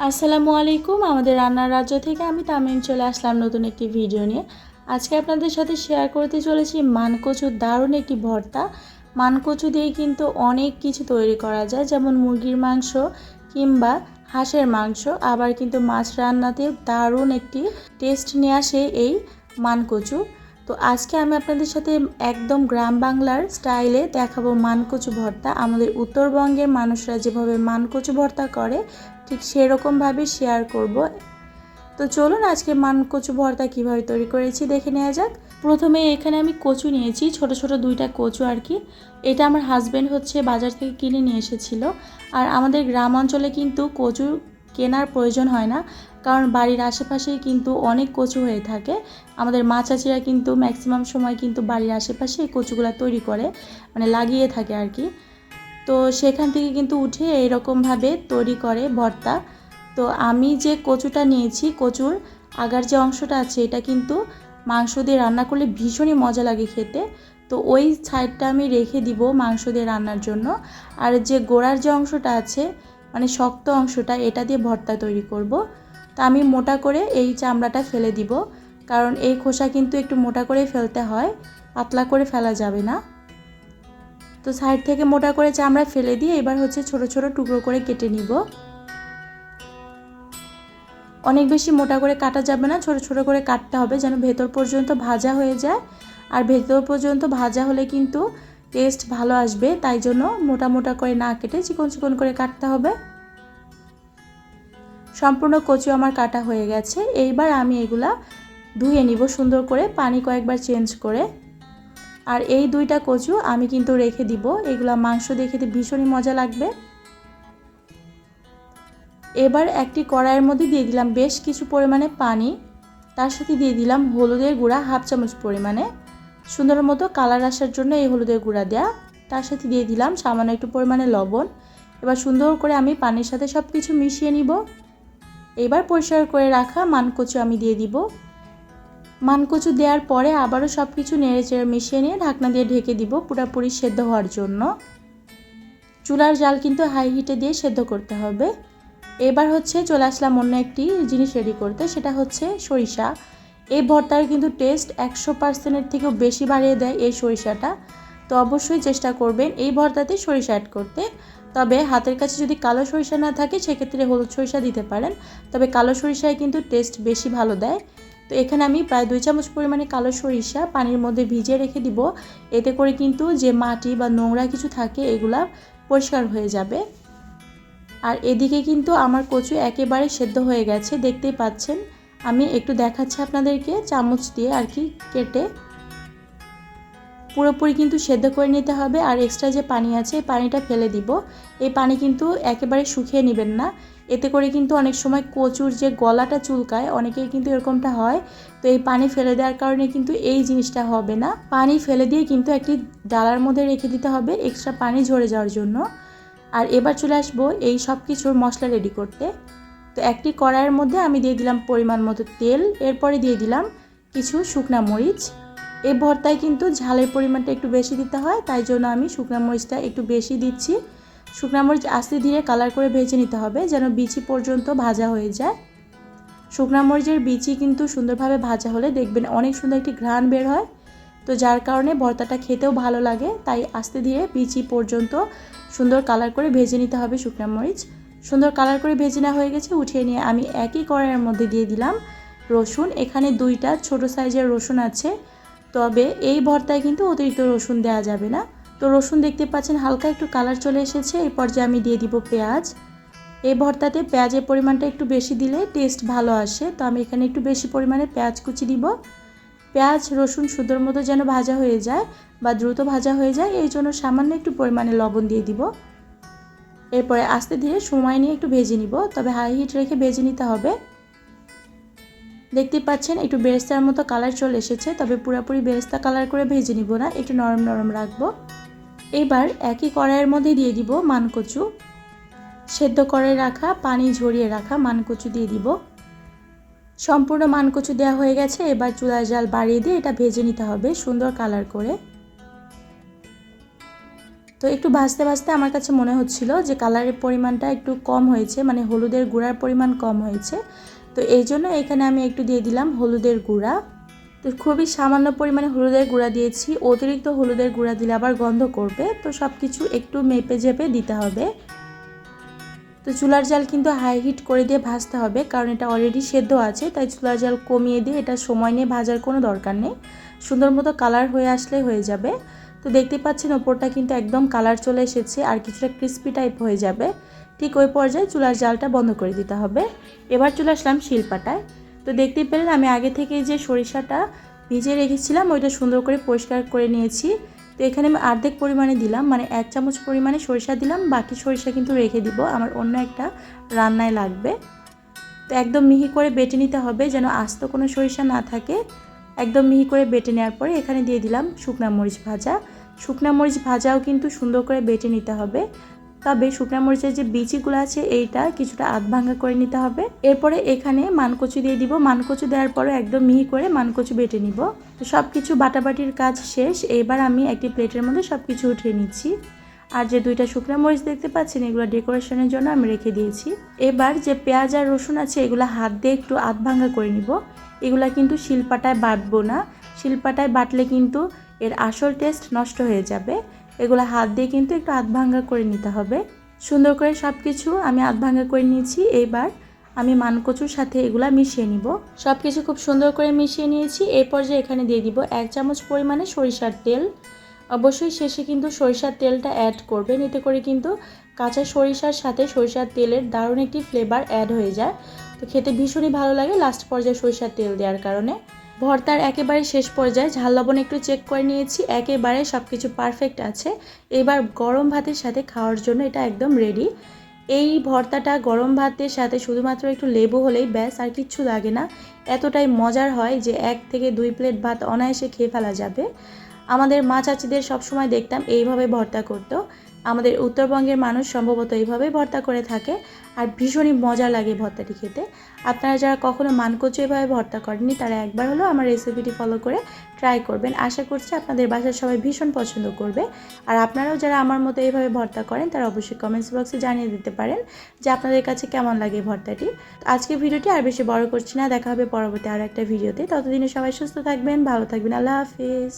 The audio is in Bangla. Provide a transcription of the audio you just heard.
আসসালামু আলাইকুম। আমাদের রান্নার রাজ্য থেকে আমি তামিম চলে আসলাম নতুন একটি ভিডিও নিয়ে। আজকে আপনাদের সাথে শেয়ার করতে চলেছি মানকচুর দারুণ একটি ভর্তা। মানকচু দিয়ে কিন্তু অনেক কিছু তৈরি করা যায়, যেমন মুরগির মাংস কিংবা হাঁসের মাংস, আবার কিন্তু মাছ রান্নাতেও দারুণ একটি টেস্ট নিয়ে আসে এই মানকচু। তো আজকে আমি আপনাদের সাথে একদম গ্রাম বাংলার স্টাইলে দেখাবো মানকচু ভর্তা। আমাদের উত্তরবঙ্গের মানুষরা যেভাবে মানকচু ভর্তা করে ঠিক সেরকমভাবে শেয়ার করব। তো চলুন আজকে মানকচু ভর্তা কীভাবে তৈরি করেছি দেখে নেওয়া যাক। প্রথমে এখানে আমি কচু নিয়েছি, ছোট ছোট দুইটা কচু আর কি। এটা আমার হাজব্যান্ড বাজার থেকে কিনে নিয়ে এসেছিল। আর আমাদের গ্রাম অঞ্চলে কিন্তু কচু কেনার প্রয়োজন হয় না, কারণ বাড়ির আশেপাশেই কিন্তু অনেক কচু হয়ে থাকে। আমাদের মা চাচিরা কিন্তু ম্যাক্সিমাম সময় কিন্তু বাড়ির আশেপাশে এই কচুগুলো তৈরি করে, মানে লাগিয়ে থাকে আর কি। তো সেখান থেকে কিন্তু উঠে এইরকমভাবে তৈরি করে ভর্তা। তো আমি যে কচুটা নিয়েছি, কচুর আগার যে অংশটা আছে, এটা কিন্তু মাংস দিয়ে রান্না করলে ভীষণই মজা লাগে খেতে। তো ওই সাইডটা আমি রেখে দিব মাংস দিয়ে রান্নার জন্য। আর যে গোড়ার যে অংশটা আছে, মানে শক্ত অংশটা, এটা দিয়ে ভর্তা তৈরি করব। তো আমি মোটা করে এই চামড়াটা ফেলে দিব, কারণ এই খোসা কিন্তু একটু মোটা করে ফেলতে হয়, পাতলা করে ফেলা যাবে না। তো সাইড থেকে মোটা করে চামড়া ফেলে দিয়ে এবার ছোট ছোট টুকরো করে কেটে নিব। অনেক বেশি মোটা করে কাটা যাবে না, ছোট ছোট করে কাটতে হবে যেন ভেতর পর্যন্ত ভাজা হয়ে যায়। আর ভেতর পর্যন্ত ভাজা হলে কিন্তু টেস্ট ভালো আসবে, তাই জন্য মোটা মোটা করে না কেটে চিকন চিকন করে কাটতে হবে। সম্পূর্ণ কচু আমার কাটা হয়ে গেছে। এইবার আমি এগুলা ধুয়ে নিব সুন্দর করে, পানি কয়েকবার চেঞ্জ করে। আর এই দুইটা কচু আমি কিন্তু রেখে দিব, এগুলা মাংস দিয়ে খেতে ভীষণই মজা লাগবে। এবার একটি কড়াইয়ের মধ্যে দিয়ে দিলাম বেশ কিছু পরিমাণে পানি, তার সাথে দিয়ে দিলাম হলুদের গুঁড়া হাফ চামচ পরিমাণে, সুন্দর মতো কালার আসার জন্য এই হলুদের গুঁড়া দেয়া। তার সাথে দিয়ে দিলাম সামান্য একটু পরিমাণে লবণ। এবার সুন্দর করে আমি পানির সাথে সব কিছু মিশিয়ে নিব। এবার পরিষ্কার করে রাখা মানকচু আমি দিয়ে দিব। মানকচু দেওয়ার পরে আবারও সব কিছু নেড়ে চেড়ে মিশিয়ে নিয়ে ঢাকনা দিয়ে ঢেকে দিব পুরোপুরি সেদ্ধ হওয়ার জন্য। চুলার জাল কিন্তু হাই হিটে দিয়ে সেদ্ধ করতে হবে। এবার চলে আসলাম অন্য একটি জিনিস রেডি করতে, সেটা সরিষা। এই ভর্তার কিন্তু টেস্ট 100%-এর থেকেও বেশি বাড়িয়ে দেয় এই সরিষাটা। তো অবশ্যই চেষ্টা করবেন এই ভর্তাতে সরিষা অ্যাড করতে। তবে হাতের কাছে যদি কালো সরিষা না থাকে সেক্ষেত্রে হলুদ সরিষা দিতে পারেন, তবে কালো সরিষায় কিন্তু টেস্ট বেশি ভালো দেয়। তো এখানে আমি প্রায় 2 চামচ পরিমাণে কালো সরিষা পানির মধ্যে ভিজিয়ে রেখে দিব। এতে করে কিন্তু যে মাটি বা নোংরা কিছু থাকে এগুলা পরিষ্কার হয়ে যাবে। আর এদিকে কিন্তু আমার কচু একেবারে সেদ্ধ হয়ে গেছে, দেখতেই পাচ্ছেন। আমি একটু দেখাচ্ছি আপনাদেরকে চামচ দিয়ে আর কি কেটে। পুরোপুরি কিন্তু সেদ্ধ করে নিতে হবে। আর এক্সট্রা যে পানি আছে এই পানিটা ফেলে দিব। এই পানি কিন্তু একেবারে শুকিয়ে নেবেন না, এতে করে কিন্তু অনেক সময় কচুর যে গলাটা চুলকায়, অনেকের কিন্তু এরকমটা হয়। তো এই পানি ফেলে দেওয়ার কারণে কিন্তু এই জিনিসটা হবে না। পানি ফেলে দিয়ে কিন্তু একটি ডালার মধ্যে রেখে দিতে হবে এক্সট্রা পানি ঝরে যাওয়ার জন্য। আর এবার চলে আসবো এই সব কিছুর মশলা রেডি করতে। তো একটি কড়াইয়ের মধ্যে আমি দিয়ে দিলাম পরিমাণ মতো তেল, এরপরে দিয়ে দিলাম কিছু শুকনা মরিচ। এই ভর্তায় কিন্তু ঝালের পরিমাণটা একটু বেশি দিতে হয়, তাই জন্য আমি শুকনা মরিচটা একটু বেশি দিচ্ছি। শুকনা মরিচ আস্তে ধীরে কালার করে ভেজে নিতে হবে যেন বিচি পর্যন্ত ভাজা হয়ে যায়। শুকনা মরিচের বিচি কিন্তু সুন্দরভাবে ভাজা হলে দেখবেন অনেক সুন্দর একটি ঘ্রাণ বের হয়। তো যার কারণে ভর্তাটা খেতেও ভালো লাগে, তাই আস্তে ধীরে বিচি পর্যন্ত সুন্দর কালার করে ভেজে নিতে হবে শুকনা মরিচ। সুন্দর কালার করে ভেজে নেওয়া হয়ে গেছে, উঠিয়ে নিয়ে আমি একই কড়াইয়ের মধ্যে দিয়ে দিলাম রসুন। এখানে 2টা ছোট সাইজের রসুন আছে, তবে এই ভর্তায় কিন্তু অতিরিক্ত রসুন দেওয়া যাবে না। তো রসুন দেখতে পাচ্ছেন হালকা একটু কালার চলে এসেছে। এই পর্যায়ে আমি দিয়ে দিব পেঁয়াজ। এই ভর্তাতে পেঁয়াজের পরিমাণটা একটু বেশি দিলে টেস্ট ভালো আসে, তো আমি এখানে একটু বেশি পরিমাণে পেঁয়াজ কুচি দিব। পেঁয়াজ রসুন সুন্দর মতো যেন ভাজা হয়ে যায় বা দ্রুত ভাজা হয়ে যায়, এই জন্য সামান্য একটু পরিমাণে লবণ দিয়ে দিব। এরপরে আস্তে ধীরে সময় নিয়ে একটু ভেজে নিব, তবে হাই হিট রেখে ভেজে নিতে হবে। দেখতে পাচ্ছেন একটু বেরেস্তার মতো কালার চলে এসেছে, তবে পুরোপুরি বেরেস্তা কালার করে ভেজে নিব না, একটু নরম নরম রাখবো। এবার একই কড়াইয়ের মধ্যে দিয়ে দিব মানকচু। সেদ্ধ করে রাখা পানি ঝরিয়ে রাখা মানকচু দিয়ে দিব। সম্পূর্ণ মানকচু দেওয়া হয়ে গেছে। এবার চুলার জাল বাড়িয়ে দিয়ে এটা ভেজে নিতে হবে সুন্দর কালার করে। তো একটু ভাজতে ভাজতে আমার কাছে মনে হচ্ছিল যে কালারের পরিমাণটা একটু কম হয়েছে, মানে হলুদের গুঁড়ার পরিমাণ কম হয়েছে। তো এই জন্য এখানে আমি একটু দিয়ে দিলাম হলুদের গুঁড়া। তো খুবই সামান্য পরিমাণে হলুদের গুঁড়া দিয়েছি, অতিরিক্ত হলুদের গুঁড়া দিলে আবার গন্ধ করবে। তো সব কিছু একটু মেপে ঝেপে দিতে হবে। তো চুলার জাল কিন্তু হাই হিট করে দিয়ে ভাজতে হবে, কারণ এটা অলরেডি সেদ্ধ আছে, তাই চুলার জাল কমিয়ে দিয়ে এটা সময় নিয়ে ভাজার কোনো দরকার নেই। সুন্দর মতো কালার হয়ে আসলে হয়ে যাবে। তো দেখতে পাচ্ছেন ওপরটা কিন্তু একদম কালার চলে এসেছে, আর কিছুটা ক্রিস্পি টাইপ হয়ে যাবে। ঠিক ওই পর্যায়ে চুলার জালটা বন্ধ করে দিতে হবে। এবার চলে আসলাম শিলপাটায়। তো দেখতেই পেলেন আমি আগে থেকে যে সরিষাটা ভিজিয়ে রেখেছিলাম ওইটা সুন্দর করে পরিষ্কার করে নিয়েছি। তো এখানে আমি অর্ধেক পরিমাণে দিলাম, মানে 1 চামচ পরিমাণে সরিষা দিলাম, বাকি সরিষা কিন্তু রেখে দিব, আমার অন্য একটা রান্নায় লাগবে। তো একদম মিহি করে বেটে নিতে হবে, যেন আস্ত কোনো সরিষা না থাকে। একদম মিহি করে বেটে নেওয়ার পরে এখানে দিয়ে দিলাম শুকনা মরিচ ভাজা। শুকনা মরিচ ভাজাও কিন্তু সুন্দর করে বেটে নিতে হবে, তবে শুকনা মরিচের যে বিচিগুলো আছে এইটা কিছুটা আধ ভাঙা করে নিতে হবে। এরপরে এখানে মানকচু দিয়ে দিব, মানকচু দেওয়ার পরে একদম মিহি করে মানকচু বেটে নিব। তো সব কিছু বাটাবাটির কাজ শেষ, এবার আমি একটি প্লেটের মধ্যে সব কিছু উঠিয়ে নিচ্ছি। আর যে 2টা শুকনা মরিচ দেখতে পাচ্ছেন এগুলো ডেকোরেশনের জন্য আমি রেখে দিয়েছি। এবার যে পেঁয়াজ আর রসুন আছে এগুলো হাত দিয়ে একটু আধ ভাঙা করে নিব। এগুলা কিন্তু শিলপাটায় বাটবো না, শিলপাটায় বাটলে কিন্তু এর আসল টেস্ট নষ্ট হয়ে যাবে। এগুলো হাত দিয়ে কিন্তু একটু আধ ভাঙা করে নিতে হবে। সুন্দর করে সব কিছু আমি আধ ভাঙা করে নিয়েছি। এবার আমি মানকচুর সাথে এগুলা মিশিয়ে নিব। সব কিছু খুব সুন্দর করে মিশিয়ে নিয়েছি। এই পর্যায়ে এখানে দিয়ে দিব 1 চামচ পরিমাণে সরিষার তেল। অবশ্যই শেষে কিন্তু সরিষার তেলটা অ্যাড করবেন, এতে করে কিন্তু কাঁচা সরিষার সাথে সরিষার তেলের দারুণ একটি ফ্লেভার অ্যাড হয়ে যায়। তো খেতে ভীষণই ভালো লাগে লাস্ট পর্যায়ে সরিষার তেল দেওয়ার কারণে। ভর্তার একেবারে শেষ পর্যায়ে ঝাল লবণ একটু চেক করে নিয়েছি, একেবারে সব কিছু পারফেক্ট আছে। এবার গরম ভাতের সাথে খাওয়ার জন্য এটা একদম রেডি। এই ভর্তাটা গরম ভাতের সাথে শুধুমাত্র একটু লেবু হলেই ব্যাস, আর কিচ্ছু লাগে না। এতটাই মজার হয় যে 1 থেকে 2 প্লেট ভাত অনায়াসে খেয়ে ফেলা যাবে। আমাদের মা চাচিদের সবসময় দেখতাম এইভাবে ভর্তা করতো। আমাদের উত্তরবঙ্গের মানুষ সম্ভবত এইভাবেই ভর্তা করে থাকে, আর ভীষণই মজা লাগে ভর্তাটি খেতে। আপনারা যারা কখনো মানকচু এভাবে ভর্তা করেননি তারা একবার হলেও আমার রেসিপিটি ফলো করে ট্রাই করবেন। আশা করছি আপনাদের বাসার সবাই ভীষণ পছন্দ করবে। আর আপনারাও যারা আমার মতো এইভাবে ভর্তা করেন তারা অবশ্যই কমেন্টস বক্সে জানিয়ে দিতে পারেন যে আপনাদের কাছে কেমন লাগে ভর্তাটি। আজকের ভিডিওটি আর বেশি বড় করছি না, দেখা হবে পরবর্তী আরও একটা ভিডিওতে। ততদিনে সবাই সুস্থ থাকবেন, ভালো থাকবেন, আল্লাহ হাফিজ।